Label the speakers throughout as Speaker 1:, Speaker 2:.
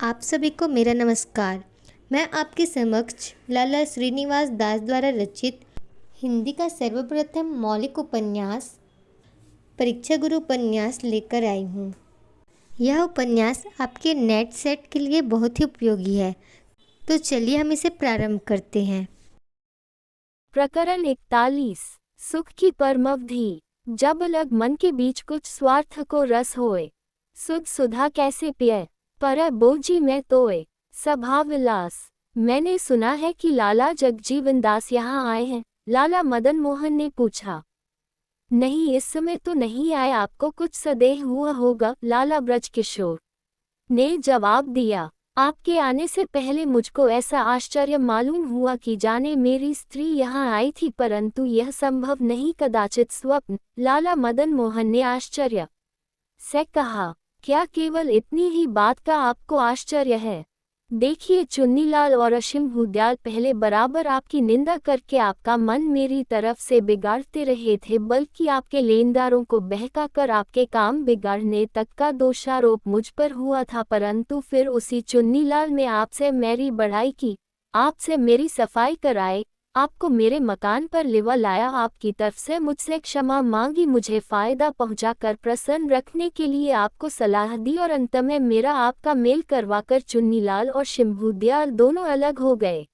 Speaker 1: आप सभी को मेरा नमस्कार। मैं आपके समक्ष लाला श्रीनिवास दास द्वारा रचित हिंदी का सर्वप्रथम मौलिक उपन्यास परीक्षा गुरु उपन्यास लेकर आई हूँ। यह उपन्यास आपके नेट सेट के लिए बहुत ही उपयोगी है, तो चलिए हम इसे प्रारंभ करते हैं।
Speaker 2: प्रकरण 41 सुख की परमवधि। जब अलग मन के बीच कुछ स्वार्थ को रस होए, सुध सुधा कैसे पिए, पर बोझी में तोए, स्वभाव विलास। मैंने सुना है कि लाला जगजीवन दास यहाँ आए हैं, लाला मदन मोहन ने पूछा। नहीं, इस समय तो नहीं आए, आपको कुछ संदेह हुआ होगा, लाला ब्रजकिशोर ने जवाब दिया। आपके आने से पहले मुझको ऐसा आश्चर्य मालूम हुआ कि जाने मेरी स्त्री यहाँ आई थी, परंतु यह संभव नहीं, कदाचित स्वप्न। लाला मदन मोहन ने आश्चर्य से कहा, क्या केवल इतनी ही बात का आपको आश्चर्य है? देखिए चुन्नीलाल और असीम हुदयाल पहले बराबर आपकी निंदा करके आपका मन मेरी तरफ से बिगाड़ते रहे थे, बल्कि आपके लेनदारों को बहकाकर आपके काम बिगाड़ने तक का दोषारोप मुझ पर हुआ था, परंतु फिर उसी चुन्नीलाल ने आपसे मेरी बढ़ाई की, आपसे मेरी सफाई कराई, आपको मेरे मकान पर लिवा लाया, आपकी तरफ से मुझसे क्षमा मांगी, मुझे फायदा पहुंचाकर प्रसन्न रखने के लिए आपको सलाह दी और अंत में मेरा आपका मेल करवाकर चुन्नीलाल और शिम्भूदयाल दोनों अलग हो गए।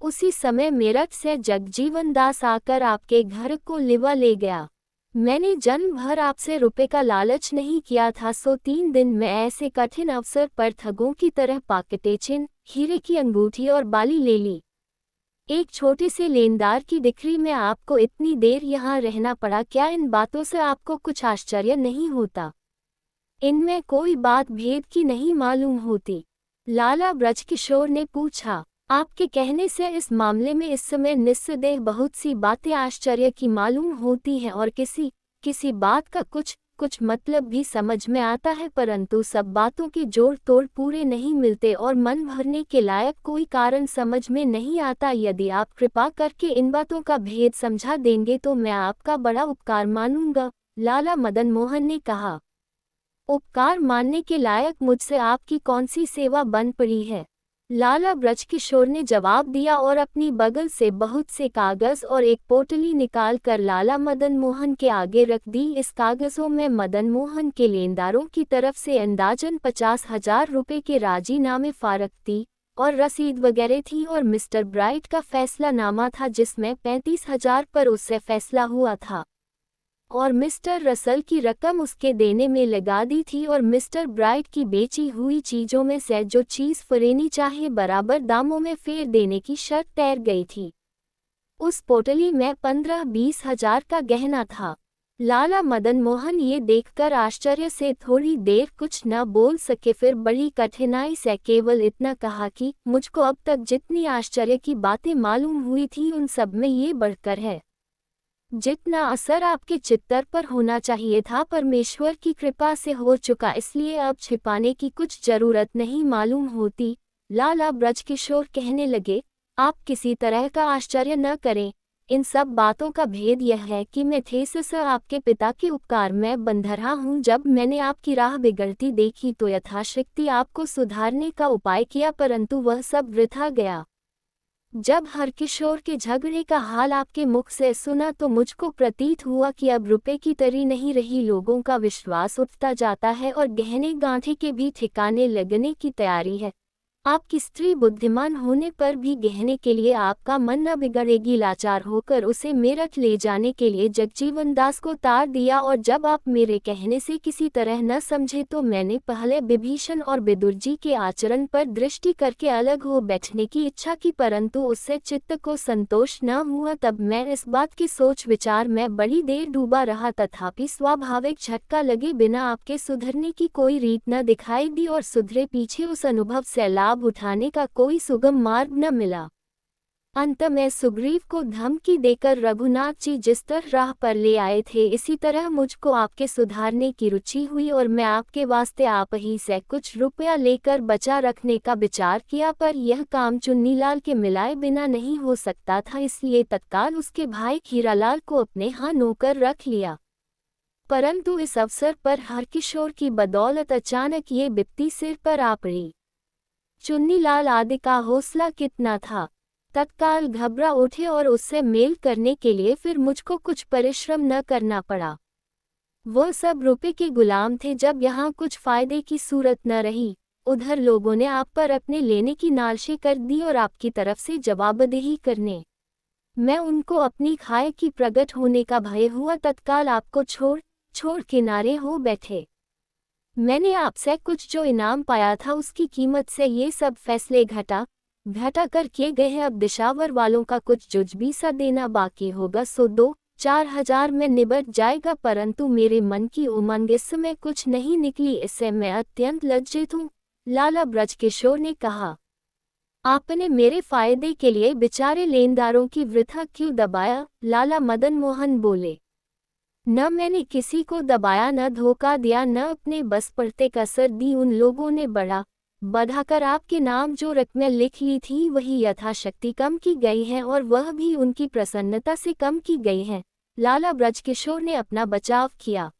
Speaker 2: उसी समय मेरठ से जगजीवन दास आकर आपके घर को लिवा ले गया। मैंने जन्म भर आपसे रुपए का लालच नहीं किया था, सो 3 दिन में ऐसे कठिन अवसर पर ठगों की तरह पाकटे चिन्ह, हीरे की अंगूठी और बाली ले ली। एक छोटे से लेनदार की दिक्री में आपको इतनी देर यहाँ रहना पड़ा, क्या इन बातों से आपको कुछ आश्चर्य नहीं होता? इनमें कोई बात भेद की नहीं मालूम होती? लाला ब्रजकिशोर ने पूछा। आपके कहने से इस मामले में इस समय निस्संदेह बहुत सी बातें आश्चर्य की मालूम होती हैं और किसी बात का कुछ मतलब भी समझ में आता है, परंतु सब बातों के जोड़ तोड़ पूरे नहीं मिलते और मन भरने के लायक कोई कारण समझ में नहीं आता। यदि आप कृपा करके इन बातों का भेद समझा देंगे तो मैं आपका बड़ा उपकार मानूंगा, लाला मदन मोहन ने कहा। उपकार मानने के लायक मुझसे आपकी कौन सी सेवा बन पड़ी है? लाला ब्रजकिशोर ने जवाब दिया और अपनी बगल से बहुत से कागज और एक पोटली निकालकर लाला मदन मोहन के आगे रख दी। इस कागजों में मदन मोहन के लेनदारों की तरफ से अंदाजन 50,000 रुपए के राजीनामे फारख्ती और रसीद वगैरह थी और मिस्टर ब्राइट का फैसला नामा था जिसमें 35,000 पर उससे फैसला हुआ था और मिस्टर रसल की रकम उसके देने में लगा दी थी और मिस्टर ब्राइट की बेची हुई चीजों में से जो चीज फरेनी चाहे बराबर दामों में फेर देने की शर्त तैर गई थी। उस पोटली में 15-20 हजार का गहना था। लाला मदन मोहन ये देखकर आश्चर्य से थोड़ी देर कुछ न बोल सके, फिर बड़ी कठिनाई से केवल इतना कहा कि मुझको अब तक जितनी आश्चर्य की बातें मालूम हुई थी उन सब में ये बढ़कर है। जितना असर आपके चित्तर पर होना चाहिए था परमेश्वर की कृपा से हो चुका, इसलिए अब छिपाने की कुछ जरूरत नहीं मालूम होती। लाला ब्रजकिशोर कहने लगे, आप किसी तरह का आश्चर्य न करें, इन सब बातों का भेद यह है कि मैं थेसिस आपके पिता के उपकार में बंधरहा हूँ। जब मैंने आपकी राह बिगड़ती देखी तो यथाशक्ति आपको सुधारने का उपाय किया, परंतु वह सब वृथा गया। जब हरकिशोर के झगड़े का हाल आपके मुख से सुना तो मुझको प्रतीत हुआ कि अब रुपए की तरी नहीं रही, लोगों का विश्वास उठता जाता है और गहने गांठे के भी ठिकाने लगने की तैयारी है। आपकी स्त्री बुद्धिमान होने पर भी गहने के लिए आपका मन न बिगड़ेगी। लाचार होकर उसे मेरठ ले जाने के लिए जगजीवन दास को तार दिया और जब आप मेरे कहने से किसी तरह न समझे तो मैंने पहले विभीषण और विदुर जी के आचरण पर दृष्टि करके अलग हो बैठने की इच्छा की, परंतु उससे चित्त को संतोष न हुआ। तब मैं इस बात के सोच विचार में बड़ी देर डूबा रहा, तथापि स्वाभाविक झटका लगे बिना आपके सुधरने की कोई रीत न दिखाई दी और सुधरे पीछे उस अनुभव से लाभ उठाने का कोई सुगम मार्ग न मिला। अंत में सुग्रीव को धमकी देकर रघुनाथ जी जिस तरह राह पर ले आए थे, इसी तरह मुझको आपके सुधारने की रुचि हुई और मैं आपके वास्ते आप ही से कुछ रुपया लेकर बचा रखने का विचार किया, पर यह काम चुन्नीलाल के मिलाए बिना नहीं हो सकता था, इसलिए तत्काल उसके भाई हीरालाल को अपने यहाँ नौकर रख लिया। परंतु इस अवसर पर हरकिशोर की बदौलत अचानक ये विपत्ति सिर पर आ पड़ी। चुन्नीलाल आदि का हौसला कितना था। तत्काल घबरा उठे और उससे मेल करने के लिए फिर मुझको कुछ परिश्रम न करना पड़ा। वो सब रुपए के गुलाम थे। जब यहाँ कुछ फायदे की सूरत न रही, उधर लोगों ने आप पर अपने लेने की नालशें कर दी और आपकी तरफ से जवाबदेही करने मैं उनको अपनी खाए की प्रकट होने का भय हुआ। तत्काल आपको छोड़ किनारे हो बैठे। मैंने आपसे कुछ जो इनाम पाया था उसकी कीमत से ये सब फैसले घटा कर किए गए हैं। अब दिशावर वालों का कुछ जुजबी सा देना बाकी होगा, सो 2-4 हजार में निबट जाएगा। परंतु मेरे मन की उमंग इस समय कुछ नहीं निकली। इससे मैं अत्यंत लज्जित हूँ, लाला ब्रजकिशोर ने कहा। आपने मेरे फायदे के लिए बेचारे लेनदारों की वृथा क्यों दबाया? लाला मदन मोहन बोले। न मैंने किसी को दबाया, न धोखा दिया, न अपने बस पड़ते कसर दी। उन लोगों ने बढ़ाकर आपके नाम जो रकमें लिख ली थी वही यथाशक्ति कम की गई है, और वह भी उनकी प्रसन्नता से कम की गई है। लाला ब्रजकिशोर ने अपना बचाव किया।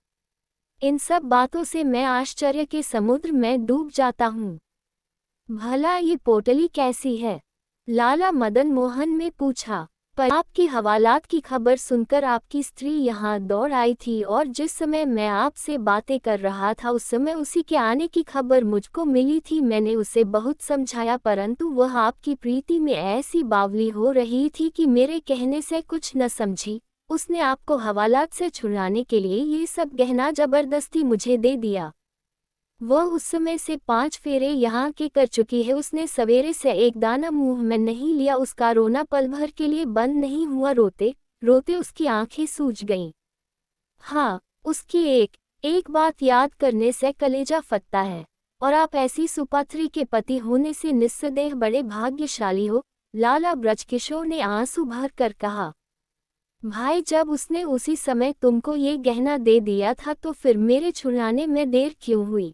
Speaker 2: इन सब बातों से मैं आश्चर्य के समुद्र में डूब जाता हूँ। भला ये पोटली कैसी है? लाला मदन मोहन ने पूछा। पर आपकी हवालात की खबर सुनकर आपकी स्त्री यहाँ दौड़ आई थी, और जिस समय मैं आपसे बातें कर रहा था उस समय उसी के आने की खबर मुझको मिली थी। मैंने उसे बहुत समझाया, परंतु वह आपकी प्रीति में ऐसी बावली हो रही थी कि मेरे कहने से कुछ न समझी। उसने आपको हवालात से छुड़ाने के लिए ये सब गहना जबरदस्ती मुझे दे दिया। वह उस समय से 5 फेरे यहाँ के कर चुकी है। उसने सवेरे से एक दाना मुंह में नहीं लिया। उसका रोना पल भर के लिए बंद नहीं हुआ। रोते रोते उसकी आंखें सूज गईं। हाँ, उसकी एक बात याद करने से कलेजा फटता है, और आप ऐसी सुपात्री के पति होने से निस्संदेह बड़े भाग्यशाली हो। लाला ब्रजकिशोर ने आंसू भर कर कहा। भाई, जब उसने उसी समय तुमको ये गहना दे दिया था तो फिर मेरे छुड़ाने में देर क्यों हुई?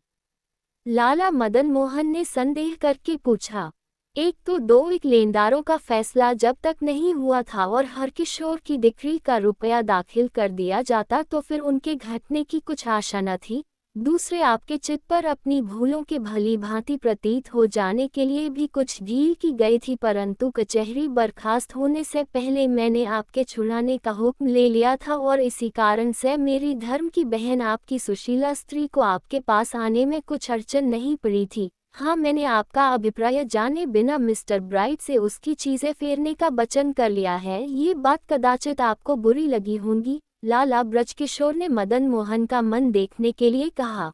Speaker 2: लाला मदन मोहन ने संदेह करके पूछा। एक तो 2 लेनदारों का फैसला जब तक नहीं हुआ था और हरकिशोर की डिक्री का रुपया दाखिल कर दिया जाता तो फिर उनके घटने की कुछ आशा न थी। दूसरे, आपके चित्त पर अपनी भूलों के भली भांति प्रतीत हो जाने के लिए भी कुछ ढील की गई थी, परंतु कचहरी बर्खास्त होने से पहले मैंने आपके छुड़ाने का हुक्म ले लिया था, और इसी कारण से मेरी धर्म की बहन आपकी सुशीला स्त्री को आपके पास आने में कुछ अड़चन नहीं पड़ी थी। हाँ, मैंने आपका अभिप्राय जाने बिना मिस्टर ब्राइट से उसकी चीजें फेरने का वचन कर लिया है। ये बात कदाचित आपको बुरी लगी होंगी। लाला ब्रजकिशोर ने मदन मोहन का मन देखने के लिए कहा।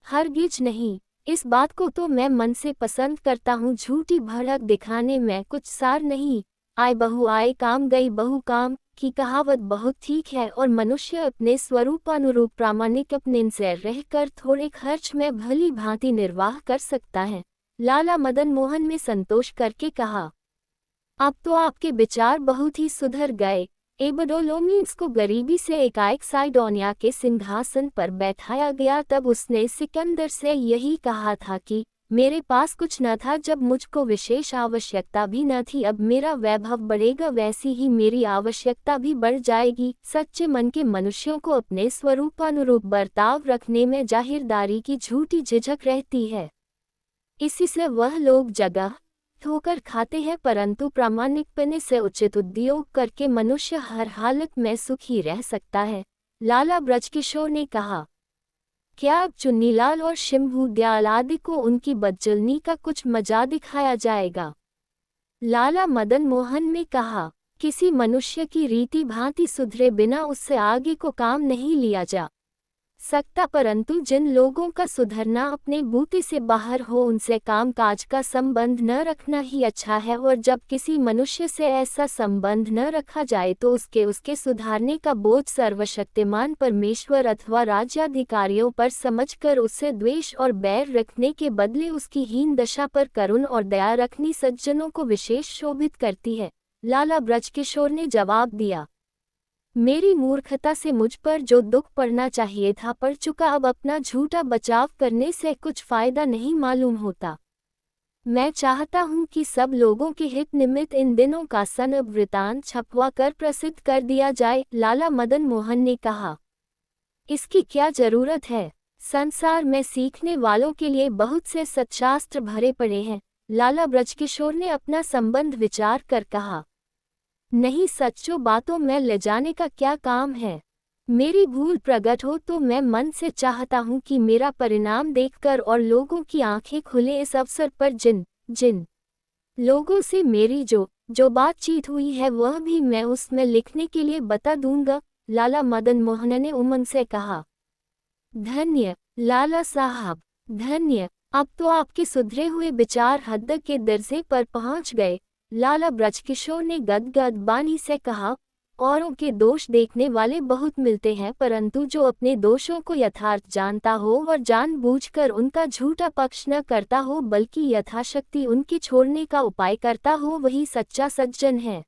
Speaker 2: हरगिज नहीं, इस बात को तो मैं मन से पसंद करता हूँ। झूठी भड़क दिखाने में कुछ सार नहीं। आए बहू आए, काम गई बहू काम की कहावत बहुत ठीक है, और मनुष्य अपने स्वरूपानुरूप प्रामाणिक अपने से रहकर थोड़े खर्च में भली भांति निर्वाह कर सकता है। लाला मदन मोहन ने संतोष करके कहा। अब तो आपके विचार बहुत ही सुधर गए। एबडोलोमियस को गरीबी से एकाएक साइडोनिया के सिंहासन पर बैठाया गया। तब उसने सिकंदर से यही कहा था कि मेरे पास कुछ न था जब मुझको विशेष आवश्यकता भी न थी। अब मेरा वैभव बढ़ेगा, वैसी ही मेरी आवश्यकता भी बढ़ जाएगी। सच्चे मन के मनुष्यों को अपने स्वरूपानुरूप बर्ताव रखने में जाहिरदारी की झूठी झिझक रहती है। इसी से वह लोग जगह ठोकर खाते हैं, परंतु प्रामाणिकपने से उचित उद्योग करके मनुष्य हर हालत में सुखी रह सकता है। लाला ब्रजकिशोर ने कहा। क्या अब चुन्नीलाल और शंभू दयाल आदि को उनकी बदजलनी का कुछ मजा दिखाया जाएगा? लाला मदन मोहन ने कहा। किसी मनुष्य की रीति भांति सुधरे बिना उससे आगे को काम नहीं लिया जा सकता, परंतु जिन लोगों का सुधरना अपने बूते से बाहर हो उनसे काम काज का संबंध न रखना ही अच्छा है। और जब किसी मनुष्य से ऐसा संबंध न रखा जाए तो उसके सुधारने का बोझ सर्वशक्तिमान परमेश्वर अथवा राज्याधिकारियों पर समझकर उससे द्वेष और बैर रखने के बदले उसकी हीन दशा पर करुण और दया रखनी सज्जनों को विशेष शोभित करती है। लाला ब्रजकिशोर ने जवाब दिया। मेरी मूर्खता से मुझ पर जो दुख पड़ना चाहिए था पड़ चुका। अब अपना झूठा बचाव करने से कुछ फायदा नहीं मालूम होता। मैं चाहता हूँ कि सब लोगों के हित निमित्त इन दिनों का सनब वृतांत छपवा कर प्रसिद्ध कर दिया जाए। लाला मदन मोहन ने कहा। इसकी क्या जरूरत है? संसार में सीखने वालों के लिए बहुत से सत्शास्त्र भरे पड़े हैं। लाला ब्रजकिशोर ने अपना संबंध विचार कर कहा। नहीं, सच्चों बातों में ले जाने का क्या काम है। मेरी भूल प्रकट हो तो मैं मन से चाहता हूँ कि मेरा परिणाम देखकर और लोगों की आंखें खुले इस अवसर पर जिन जिन लोगों से मेरी जो बातचीत हुई है वह भी मैं उसमें लिखने के लिए बता दूंगा, लाला मदन मोहन ने उमंग से कहा। धन्य लाला साहब, धन्य। अब तो आपके सुधरे हुए विचार हद के दर्जे पर पहुंच गए, लाला ब्रजकिशोर ने गदगद बानी से कहा। औरों के दोष देखने वाले बहुत मिलते हैं, परंतु जो अपने दोषों को यथार्थ जानता हो और जानबूझकर उनका झूठा पक्ष न करता हो बल्कि यथाशक्ति उनके छोड़ने का उपाय करता हो वही सच्चा सज्जन है।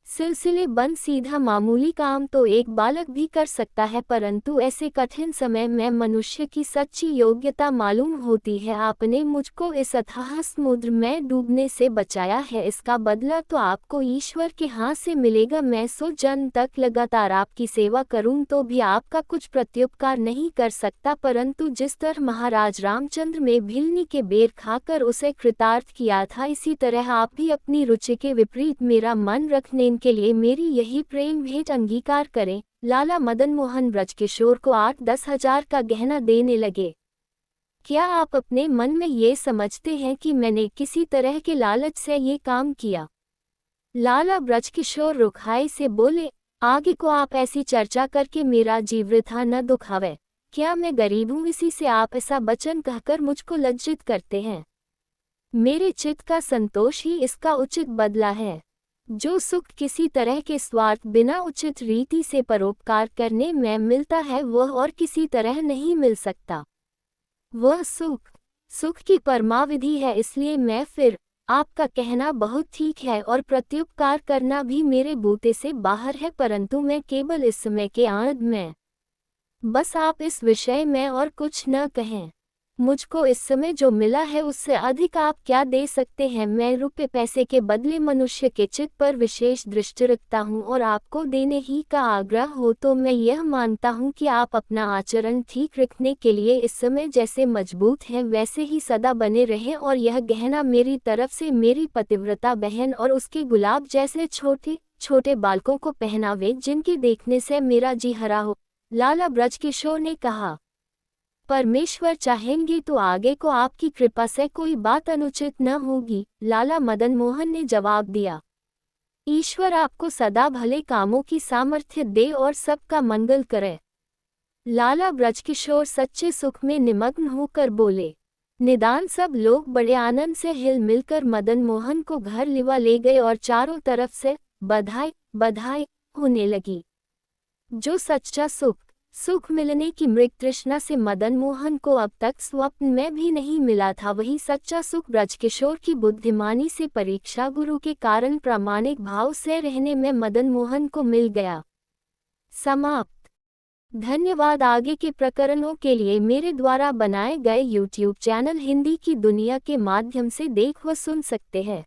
Speaker 2: सिलसिले बंद सीधा मामूली काम तो एक बालक भी कर सकता है, परंतु ऐसे कठिन समय में मनुष्य की सच्ची योग्यता मालूम होती है। आपने मुझको इस अथाह समुद्र में डूबने से बचाया है, इसका बदला तो आपको ईश्वर के हाथ से मिलेगा। मैं सौ जन्म तक लगातार आपकी सेवा करूं तो भी आपका कुछ प्रत्युपकार नहीं कर सकता, परंतु जिस तरह महाराज रामचंद्र में भिलनी के बेर खाकर उसे कृतार्थ किया था, इसी तरह आप भी अपनी रुचि के विपरीत मेरा मन रखने के लिए मेरी यही प्रेम भेंट अंगीकार करें। लाला मदन मोहन ब्रजकिशोर को 8-10 हजार का गहना देने लगे। क्या आप अपने मन में ये समझते हैं कि मैंने किसी तरह के लालच से ये काम किया? लाला ब्रजकिशोर रुखाई से बोले, आगे को आप ऐसी चर्चा करके मेरा जी वृथा न दुखावे। क्या मैं गरीब हूँ इसी से आप ऐसा वचन कहकर मुझको लज्जित करते हैं? मेरे चित्त का संतोष ही इसका उचित बदला है। जो सुख किसी तरह के स्वार्थ बिना उचित रीति से परोपकार करने में मिलता है वह और किसी तरह नहीं मिल सकता। वह सुख की परमाविधि है। इसलिए मैं फिर आपका कहना बहुत ठीक है और प्रत्युपकार करना भी मेरे बूते से बाहर है, परंतु मैं केवल इस समय के आनंद में। बस आप इस विषय में और कुछ न कहें। मुझको इस समय जो मिला है उससे अधिक आप क्या दे सकते हैं? मैं रुपए पैसे के बदले मनुष्य के चित्त पर विशेष दृष्टि रखता हूँ और आपको देने ही का आग्रह हो तो मैं यह मानता हूँ कि आप अपना आचरण ठीक रखने के लिए इस समय जैसे मजबूत हैं वैसे ही सदा बने रहें, और यह गहना मेरी तरफ से मेरी पतिव्रता बहन और उसके गुलाब जैसे छोटे छोटे बालकों को पहनावे जिनके देखने से मेरा जी हरा हो। लाला ब्रजकिशोर ने कहा। परमेश्वर चाहेंगे तो आगे को आपकी कृपा से कोई बात अनुचित न होगी, लाला मदन मोहन ने जवाब दिया। ईश्वर आपको सदा भले कामों की सामर्थ्य दे और सबका मंगल करे। लाला ब्रजकिशोर सच्चे सुख में निमग्न होकर बोले। निदान सब लोग बड़े आनंद से हिल मिलकर मदन मोहन को घर लिवा ले गए और चारों तरफ से बधाई बधाई होने लगी। जो सच्चा सुख मिलने की मृग तृष्णा से मदन मोहन को अब तक स्वप्न में भी नहीं मिला था, वही सच्चा सुख ब्रजकिशोर की बुद्धिमानी से परीक्षा गुरु के कारण प्रामाणिक भाव से रहने में मदन मोहन को मिल गया। समाप्त। धन्यवाद। आगे के प्रकरणों के लिए मेरे द्वारा बनाए गए YouTube चैनल हिंदी की दुनिया के माध्यम से देख व सुन सकते हैं।